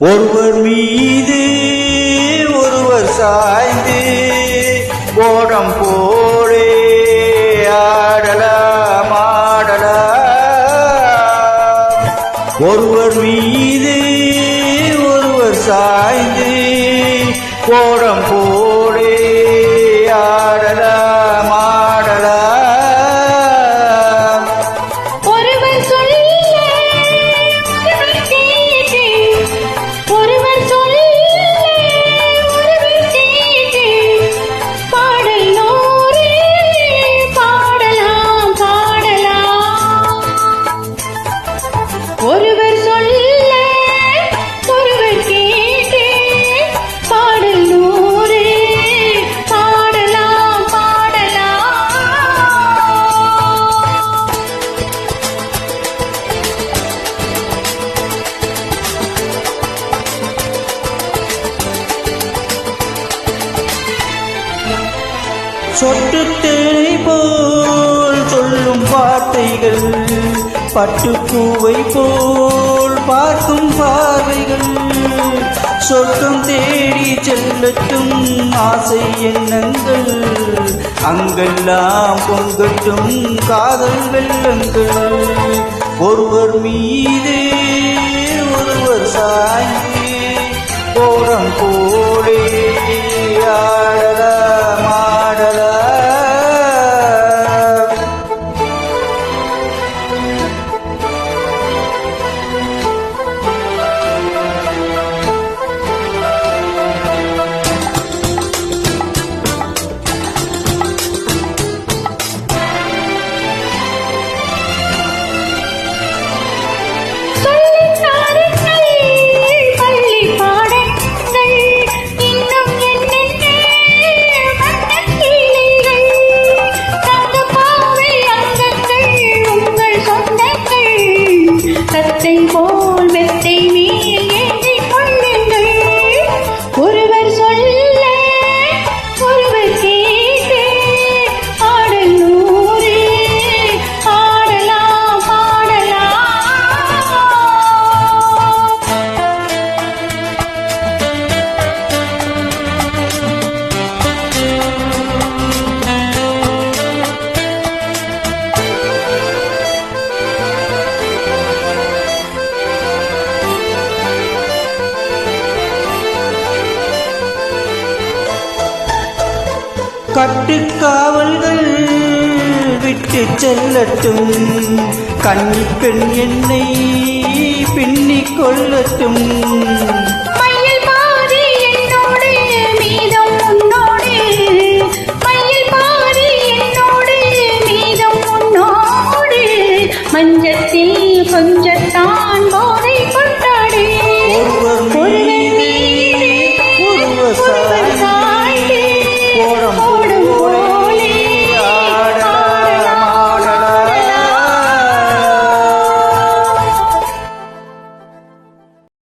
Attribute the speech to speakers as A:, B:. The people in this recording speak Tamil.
A: ஒருவர் மீது ஒருவர் சாய்ந்து ஓடம் போலே ஆடலாம் ஒருவர் மீது ஒருவர் சாய்ந்து ஓடம் போலே ஆடலாம்
B: ஒருவர் சொல்ல ஒருவர் கேட்டு பாடல் நூறு பாடலாம்
A: சொட்டு தேனை போல் சொல்லும் வார்த்தைகள் பட்டுப்பூவை போல் பார்க்கும் பார்வைகள் சொர்க்கம் தேடி செல்லட்டும் ஆசை எண்ணங்கள் அங்கெல்லாம் பொங்கட்டும் காதல் வெள்ளங்கள் ஒருவர் மீது ஒருவர் சாய்ந்து ஓடம் போலே
B: தத்தை போல் மெத்தை மேல் ஏற்றிக் கொள்ளுங்கள் ஒருவர் சொல்ல ஒருவர் கேட்டு பாடல் நூறு பாடலாம்
A: கட்டுக்காவல்கள் விட்டு செல்லட்டும் கன்னி பெண் என்னை பின்னிக் கொள்ளட்டும்